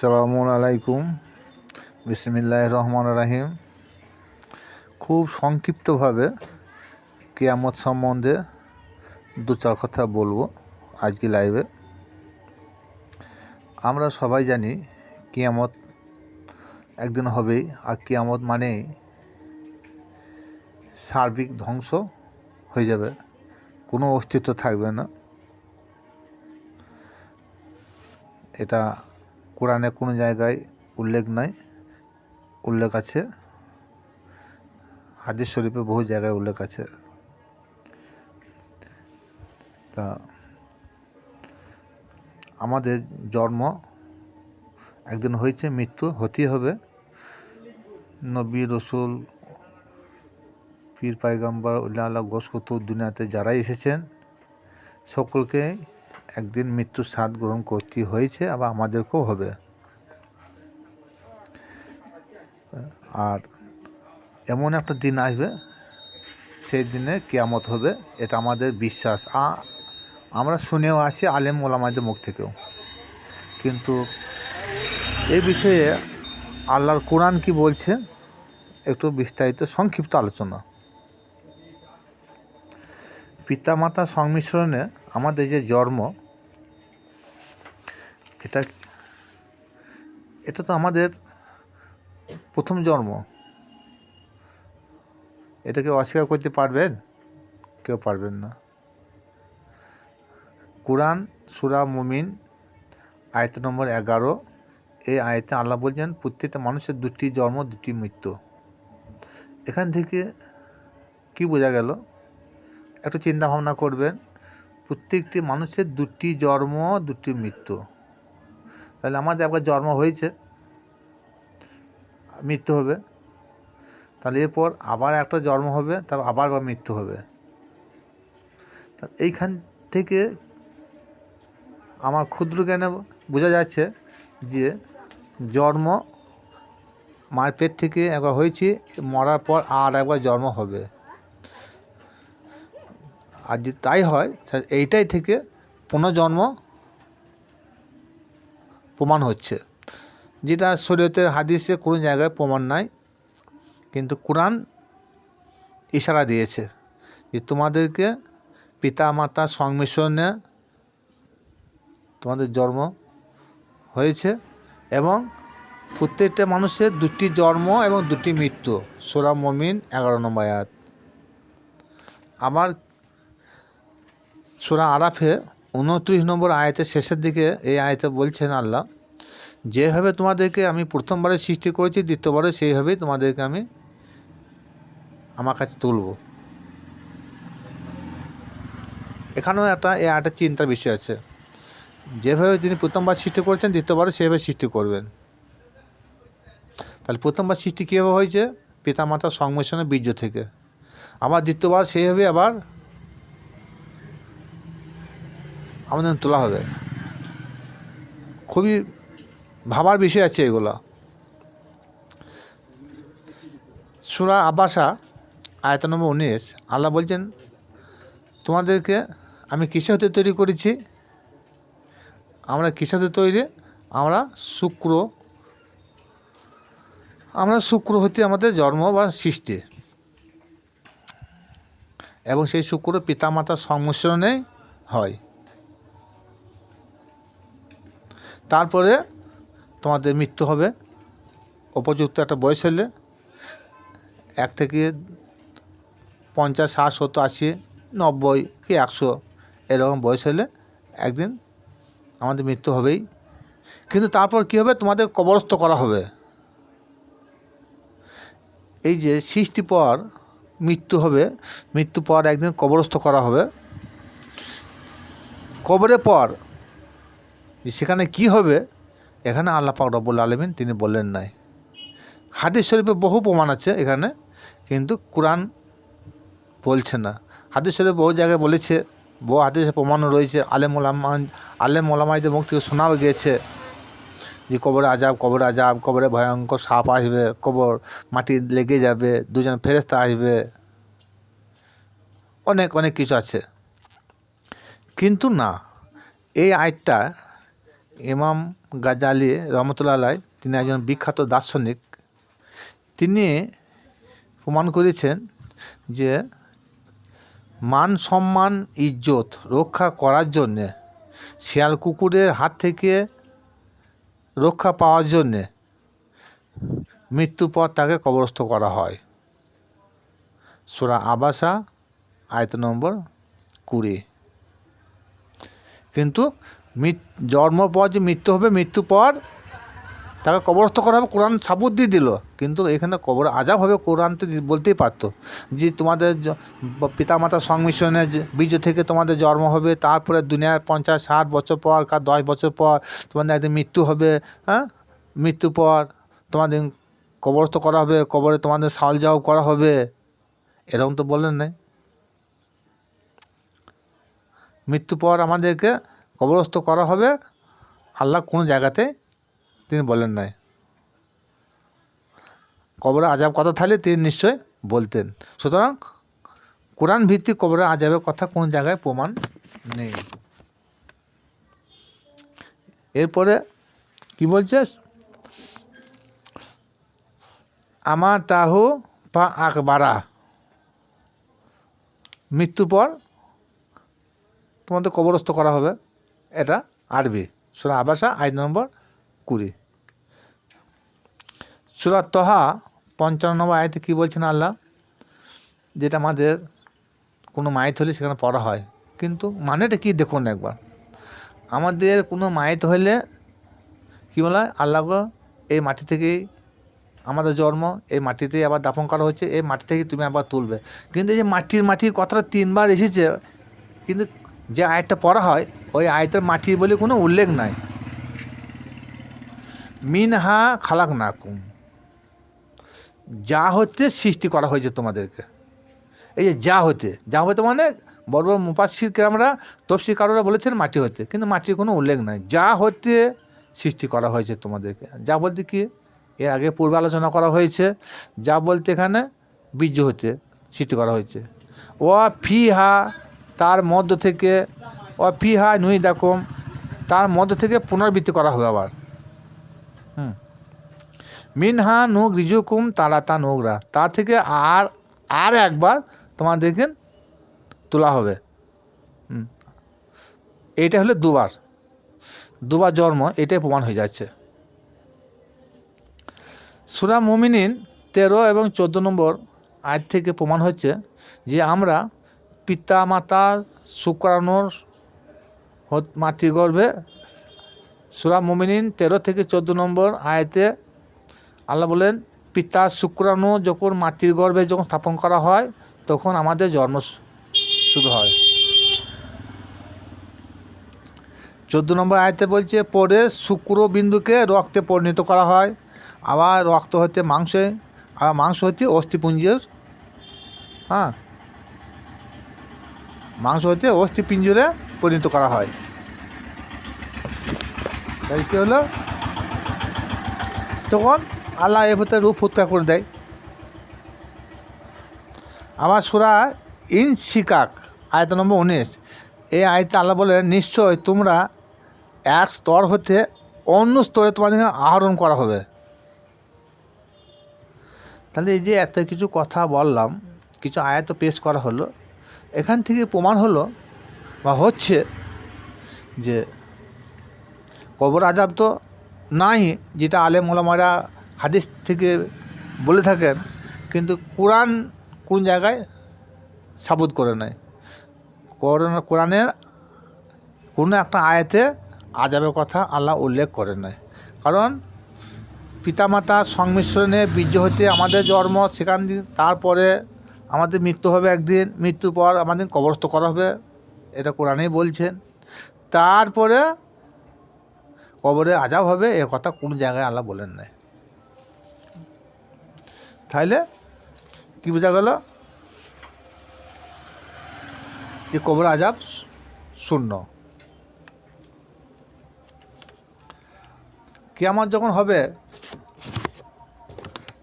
আসসালামু আলাইকুম। বিসমিল্লাহির রহমানির রহিম। খুব সংক্ষিপ্তভাবে কিয়ামত সম্বন্ধে দু চার কথা বলবো আজকে লাইভে। আমরা সবাই জানি কিয়ামত একদিন হবেই, আর কিয়ামত মানেই সার্বিক ধ্বংস হয়ে যাবে, কোনো অস্তিত্ব থাকবে না। এটা কোরআনে কোনো জায়গায় উল্লেখ নাই, উল্লেখ আছে হাদিস শরীফে, বহু জায়গায় উল্লেখ আছে। তা আমাদের জন্ম একদিন হয়েছে, মৃত্যু হতেই হবে। নবী রসুল পীর পায়গাম্বার আল্লাহ গোসকত দুনিয়াতে যারাই এসেছেন সকলকে একদিন মৃত্যুর স্বাদ গ্রহণ করতে হয়েছে, আবার আমাদেরকেও হবে। আর এমন একটা দিন আসবে, সেই দিনে কিয়ামত হবে, এটা আমাদের বিশ্বাস। আমরা শুনেও আসি আলেম ওলামাদের মুখ থেকেও। কিন্তু এই বিষয়ে আল্লাহর কোরআন কি বলছে, একটু বিস্তারিত সংক্ষিপ্ত আলোচনা। পিতামাতা সংমিশ্রণে আমাদের যে জন্ম, এটা তো আমাদের প্রথম জন্ম। এটাকে অস্বীকার করতে পারবেন? কেউ পারবেন না। কুরআন সূরা মুমিন আয়াত নম্বর 11, এই আয়াতে আল্লাহ বলছেন প্রত্যেকটা মানুষের দুটি জন্ম দুটি মৃত্যু। এখান থেকে কি বোঝা গেল? একটু চিন্তা ভাবনা করবেন। প্রত্যেকটি মানুষের দুটি জন্ম দুটি মৃত্যু। তাহলে আমাদের একবার জন্ম হয়েছে, মৃত্যু হবে। তাহলে এরপর আবার একটা জন্ম হবে, তারপর আবার মৃত্যু হবে। এইখান থেকে আমার ক্ষুদ্র জ্ঞানে বোঝা যাচ্ছে যে জন্ম মায়ের পেট থেকে একবার হয়েছে, মরার পর আর একবার জন্ম হবে। আর যদি তাই হয়, এইটাই থেকে পুনর্জন্ম প্রমাণ হচ্ছে, যেটা শরীয়তের হাদিসে কোনো জায়গায় প্রমাণ নাই। কিন্তু কোরআন ইশারা দিয়েছে যে তোমাদেরকে পিতা মাতা সংমিশ্রণে তোমাদের জন্ম হয়েছে, এবং প্রত্যেকটা মানুষের দুটি জন্ম এবং দুটি মৃত্যু। সূরা মুমিন 11 নম্বর আয়াত। আবার সূরা আরাফে 29 নম্বর আয়াতের শেষের দিকে এই আয়াতে বলছেন আল্লাহ, যেভাবে তোমাদেরকে আমি প্রথমবারে সৃষ্টি করেছি, দ্বিতীয়বারে সেইভাবেই তোমাদেরকে আমি আমার কাছে তুলব। এখানেও এই আয়াতের চিন্তার বিষয় আছে। যেভাবে তিনি প্রথমবার সৃষ্টি করেছেন, দ্বিতীয়বারে সেভাবে সৃষ্টি করবেন। তাহলে প্রথমবার সৃষ্টি কীভাবে হয়েছে? পিতামাতার সংমিশ্রণে বীর্য থেকে। আবার দ্বিতীয়বার সেইভাবে আবার আমাদের তোলা হবে। খুবই ভাবার বিষয় আছে এগুলো। সূরা আবাসা আয়াত নম্বর 19 আল্লাহ বলছেন, তোমাদেরকে আমি কিসে হতে তৈরি করেছি? আমরা কিসে হতে তৈরি? আমরা শুক্র হতে আমাদের জন্ম বা সৃষ্টি, এবং সেই শুক্র পিতামাতার সংমিশ্রণে হয়। তারপরে তোমাদের মৃত্যু হবে উপযুক্ত একটা বয়স হলে, 1 থেকে 50, 60, 70, 80, 90 কি 100 এরকম বয়স হলে একদিন আমাদের মৃত্যু হবেই। কিন্তু তারপর কী হবে? তোমাদের কবরস্থ করা হবে। এই যে সৃষ্টি পর মৃত্যু হবে, মৃত্যু পর একদিন কবরস্থ করা হবে। কবরের পর সেখানে কি হবে, এখানে আল্লাহ পাক রব্বুল আলামিন তিনি বললেন নাই। হাদিস শরীফে বহু প্রমাণ আছে এখানে, কিন্তু কোরআন বলছে না। হাদিস শরীফে বহু জায়গায় বলেছে, বহু হাদিসে প্রমাণও রয়েছে, আলেম ওলামাইদের মুখ থেকে শোনাও গিয়েছে যে কবরে আজাব, কবরে ভয়ঙ্কর সাপ আসবে, কবর মাটি লেগে যাবে, দুজন ফেরেশতা আসবে, অনেক অনেক কিছু আছে। কিন্তু না, এই আয়াতটা ইমাম গাজ্জালি রহমতুল্লাহ আলাইহ তিনি একজন বিখ্যাত দার্শনিক। তিনি প্রমাণ করেছেন যে মান সম্মান ইজ্জত রক্ষা করার জন্যে, শিয়াল কুকুরের হাত থেকে রক্ষা পাওয়ার জন্যে মৃত্যুর পর তাকে কবরস্থ করা হয়। সূরা আবাসা আয়াত নম্বর 20। কিন্তু জন্ম পর যে মৃত্যু হবে, মৃত্যু পর তাকে কবরস্থ করা হবে, কোরআন সাবুত দিয়ে দিল। কিন্তু এখানে কবর আজাব হবে, কোরআন তো বলতেই পারতো যে তোমাদের পিতামাতার সংমিশ্রণের বীজ থেকে তোমাদের জন্ম হবে, তারপরে দুনিয়ার 50-60 বছর পর, 10 বছর পর তোমাদের একদিন মৃত্যু হবে। হ্যাঁ, মৃত্যুর পর তোমাদের কবরস্থ করা হবে, কবরে তোমাদের সাওয়াল জবাব করা হবে, এরকম তো বলেন নাই। মৃত্যু পর আমাদেরকে কবরস্থ করা হবে আল্লাহ কোনো জায়গাতে তিনি বলেন নাই। কবরে আজাব কথা থাকলে তিনি নিশ্চয় বলতেন। সুতরাং কোরআন ভিত্তিক কবরে আজাবের কথা কোনো জায়গায় প্রমাণ নেই। এরপরে কি বলছে, আমা তাহু পা আকবারা, মৃত্যুর পর তোমাদের কবরস্থ করা হবে, এটা আরবি। সূরা আবাসা আয়াত নম্বর 20। সূরা তহা 55 নম্বর আয়াতে কী বলছেন আল্লাহ, যেটা আমাদের কোনো মায়েত হলে সেখানে পড়া হয়, কিন্তু মানেটা কি দেখুন একবার। আমাদের কোনো মায়েত হলে কী বলা হয়, আল্লাহ এই মাটি থেকেই আমাদের জন্ম, এই মাটিতেই আবার দাফন করা হচ্ছে, এই মাটি থেকে তুমি আবার তুলবে। কিন্তু এই যে মাটির কথাটা 3 বার এসেছে, কিন্তু যে আয়াতটা পড়া হয় ওই আয়াতের মাটি বলে কোনো উল্লেখ নাই। মিনহা খালাকনাকুম, যা হতে সৃষ্টি করা হয়েছে তোমাদেরকে। এই যে যা হতে মানে বড় বড় মুফাসসির কেরামরা, তফসিরকাররা বলেছেন মাটি হতে, কিন্তু মাটির কোনো উল্লেখ নাই। যা হতে সৃষ্টি করা হয়েছে তোমাদেরকে। যা বলতে কি, এর আগে পূর্বে আলোচনা করা হয়েছে। যা বলতে এখানে বীর্য হতে সৃষ্টি করা হয়েছে। ও ফিহা, তার মধ্য থেকে, ও ফিহা নুই দেখম, তার মধ্য থেকে পুনরাবৃত্তি করা হবে আবার। মিনহা নুগ রিজুকুম তারাতা নোগরা, তা থেকে আর একবার তোমাদেরকে তোলা হবে। এইটা হলো দুবার জন্ম, এটাই প্রমাণ হয়ে যাচ্ছে। সূরা মুমিনিন 13 এবং 14 নম্বর আয়াত থেকে প্রমাণ হচ্ছে যে আমরা পিতা মাতা শুক্রাণুর মাতৃগর্ভে, সূরা মুমিনিন 13 থেকে 14 নম্বর আয়াতে আল্লাহ বলেন, পিতা শুক্রাণু যখন মাতৃর গর্ভে যখন স্থাপন করা হয় তখন আমাদের জন্ম শুরু হয়। 14 নম্বর আয়াতে বলছে, পরে শুক্রবিন্দুকে রক্তে পরিণত করা হয়, আবার রক্ত হতে মাংসে, আবার মাংস হতে অস্থিপুঞ্জের, মাংস হতে অস্থিপিঞ্জরে পরিণত করা হয়। তাই কী হলো, তখন আল্লাহ এর ভিতরে রূপ হত্যা করে দেয়। আমার সূরা ইনশিকাক আয়াত নম্বর 19, এই আয়াতে আল্লাহ বলেন, নিশ্চয় তোমরা এক স্তর হতে অন্য স্তরে তোমাদের আহরণ করা হবে। তাহলে এই যে এত কিছু কথা বললাম, কিছু আয়াত পেশ করা হলো, এখান থেকে প্রমাণ হলো বা হচ্ছে যে কবর আজাব তো নাই, যেটা আলেম ওলামারা হাদিস থেকে বলে থাকেন, কিন্তু কোরআন কোন জায়গায় সাবুত করে নেয়। কোরআনের কোনো একটা আয়াতে আজাবের কথা আল্লাহ উল্লেখ করে নেয়। কারণ পিতামাতা সংমিশ্রণে বীর্য হতে আমাদের জন্ম, সেখান থেকে তারপরে আমাদের মৃত্যু হবে একদিন, মৃত্যুর পর আমাদের কবরস্থ করা হবে, এটা কোরআনেই বলছেন। তারপরে কবরে আজাব হবে, এ কথা কোন জায়গায় আল্লাহ বলেন নাই। তাইলে কি বোঝা গেল, যে কবর আজাব শূন্য। কিয়ামত যখন হবে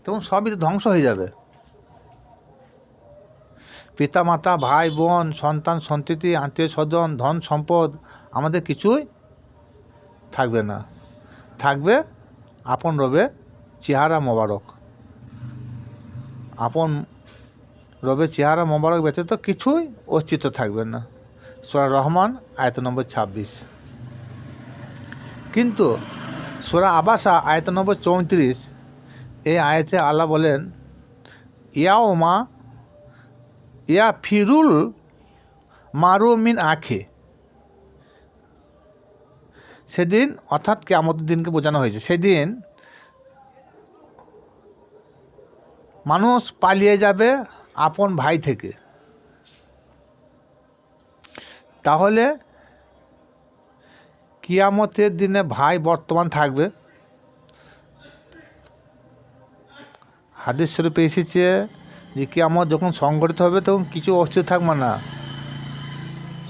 তখন সবই তো ধ্বংস হয়ে যাবে। পিতা মাতা, ভাই বোন, সন্তান সন্ততি, আত্মীয় স্বজন, ধন সম্পদ, আমাদের কিছুই থাকবে না, থাকবে আপন রবের চেহারা মোবারক। আপন রবের চেহারা মোবারক ব্যতীত কিছুই অস্তিত্ব থাকবে না। সূরা রহমান আয়াত নম্বর 26। কিন্তু সূরা আবাসা আয়াত নম্বর 34, এই আয়াতে আল্লাহ বলেন ইয়াওমা ইয়া ফিরুল মারু মিন আখে। সেদিন অর্থাৎ কিয়ামতের দিনকে বোঝানো হয়েছে। সেদিন মানুষ পালিয়ে যাবে আপন ভাই থেকে। তাহলে কিয়ামতের দিনে ভাই বর্তমান থাকবে। হাদিস শরীফে এসেছে যে কিয়ামত যখন সংঘটিত হবে তখন কিছু অস্তিত্ব থাকবে না,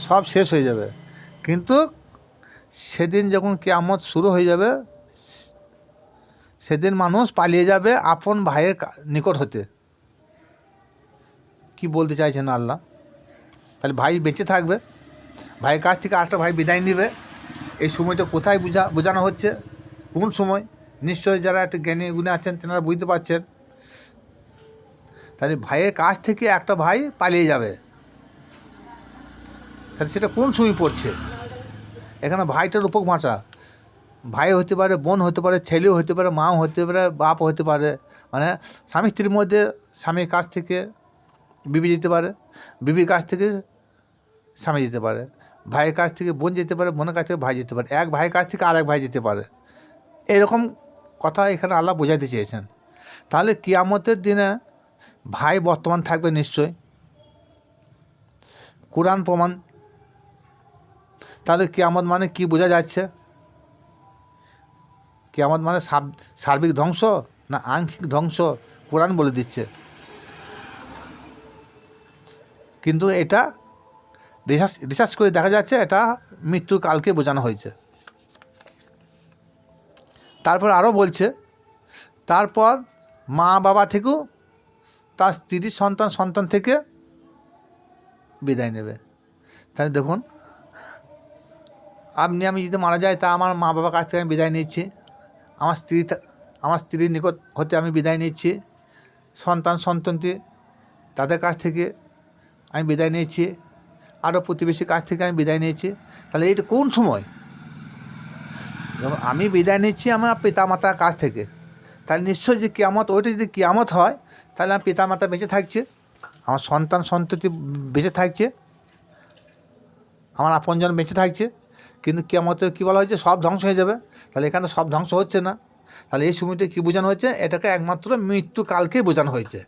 সব শেষ হয়ে যাবে। কিন্তু সেদিন যখন কিয়ামত শুরু হয়ে যাবে, সেদিন মানুষ পালিয়ে যাবে আপন ভাইয়ের নিকট হতে। কি বলতে চাইছেন আল্লাহ? তাহলে ভাই বেঁচে থাকবে, ভাইয়ের কাছ থেকে আরেকটা ভাই বিদায় নেবে। এই সময়টা কোথায় বোঝানো হচ্ছে, কোন সময়? নিশ্চয়ই যারা একটু জ্ঞানী গুণে আছেন তেনারা বুঝতে পারছেন। তাহলে ভাইয়ের কাছ থেকে একটা ভাই পালিয়ে যাবে, তাহলে সেটা কোন সময় পড়ছে? এখানে ভাইটার উপভাষা। ভাই হতে পারে, বোন হতে পারে, ছেলেও হতে পারে, মাও হতে পারে, বাপ হতে পারে। মানে স্বামী স্ত্রীর মধ্যে স্বামীর কাছ থেকে বিবি যেতে পারে, বিবির কাছ থেকে স্বামী যেতে পারে, ভাইয়ের কাছ থেকে বোন যেতে পারে, বোনের কাছ থেকে ভাই যেতে পারে, এক ভাইয়ের কাছ থেকে আরেক ভাই যেতে পারে। এরকম কথা এখানে আল্লাহ বোঝাতে চেয়েছেন। তাহলে কিয়ামতের দিনে ভাই বর্তমান থাকবে নিশ্চয়, কুরআন প্রমাণ। তাহলে কিয়ামত মানে কি বোঝা যাচ্ছে? কিয়ামত মানে সার্বিক ধ্বংস না আংশিক ধ্বংস, কুরআন বলে দিচ্ছে। কিন্তু এটা রিসার্চ করে দেখা যাচ্ছে এটা মৃত্যুর কালকে বোঝানো হয়েছে। তারপর আরও বলছে, তারপর মা বাবা থেকেও তার স্ত্রী সন্তান থেকে বিদায় নেবে। তাহলে দেখুন, আমি যদি মারা যাই তা আমার মা বাবার কাছ থেকে আমি বিদায় নিচ্ছি, আমার স্ত্রীর নিকট হতে আমি বিদায় নিচ্ছি, সন্তানটি তাদের কাছ থেকে আমি বিদায় নিয়েছি, আরও প্রতিবেশীর কাছ থেকে আমি বিদায় নিয়েছি। তাহলে এইটা কোন সময়? যখন আমি বিদায় নিচ্ছি আমার পিতামাতার কাছ থেকে, তাহলে নিশ্চয়ই যে কিয়ামত, ওইটা যদি কিয়ামত হয় তাহলে আমার পিতামাতা বেঁচে থাকছে, আমার সন্ততি বেঁচে থাকছে, আমার আপনজন বেঁচে থাকছে। কিন্তু কিয়ামতে কী বলা হয়েছে? সব ধ্বংস হয়ে যাবে। তাহলে এখানে সব ধ্বংস হচ্ছে না। তাহলে এই সময়টা কী বোঝানো হয়েছে? এটাকে একমাত্র মৃত্যুকালকেই বোঝানো হয়েছে।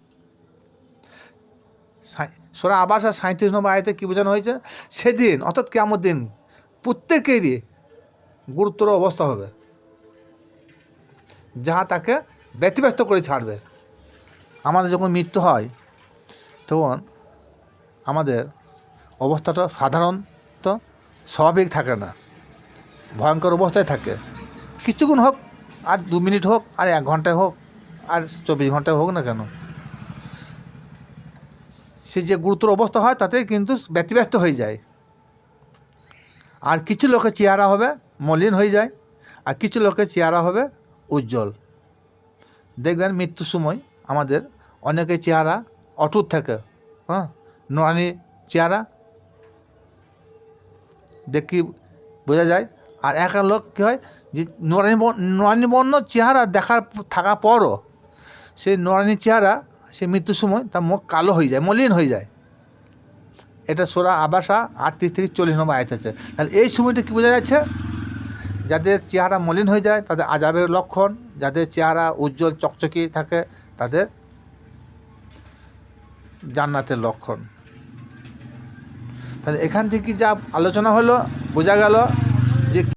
সূরা আবাসা 37 নম্বর আয়াতে কী বোঝানো হয়েছে? সেদিন অর্থাৎ কিয়ামত দিন প্রত্যেকেরই গুরুতর অবস্থা হবে, যাহা তাকে ব্যতিব্যস্ত করে ছাড়বে। আমাদের যখন মৃত্যু হয় তখন আমাদের অবস্থাটা সাধারণত স্বাভাবিক থাকে না, ভয়ঙ্কর অবস্থায় থাকে। কিছুক্ষণ হোক, আর 2 মিনিট হোক, আর 1 ঘন্টায় হোক, আর 24 ঘন্টায় হোক না কেন, সে যে গুরুতর অবস্থা হয় তাতে কিন্তু ব্যতিব্যস্ত হয়ে যায়। আর কিছু লোকের চেহারা হবে মলিন হয়ে যায়, আর কিছু লোকের চেহারা হবে উজ্জ্বল। দেখবেন মৃত্যুর সময় আমাদের অনেকের চেহারা অটুট থাকে, নুরানি চেহারা দেখি বোঝা যায়। আর এক লোক কী হয় যে নুরানি বর্ণ চেহারা থাকার পরও সেই নুরানি চেহারা সে মৃত্যুর সময় তার মুখ কালো হয়ে যায়, মলিন হয়ে যায়। এটা সূরা আবাসা 38 থেকে 40 নম্বর আয়াত আছে। তাহলে এই সময়টা কী বোঝা যাচ্ছে? যাদের চেহারা মলিন হয়ে যায় তাদের আযাবের লক্ষণ, যাদের চেহারা উজ্জ্বল চকচকে থাকে তাদের জান্নাতের লক্ষণ। তাহলে এখান থেকে যা আলোচনা হলো বোঝা গেল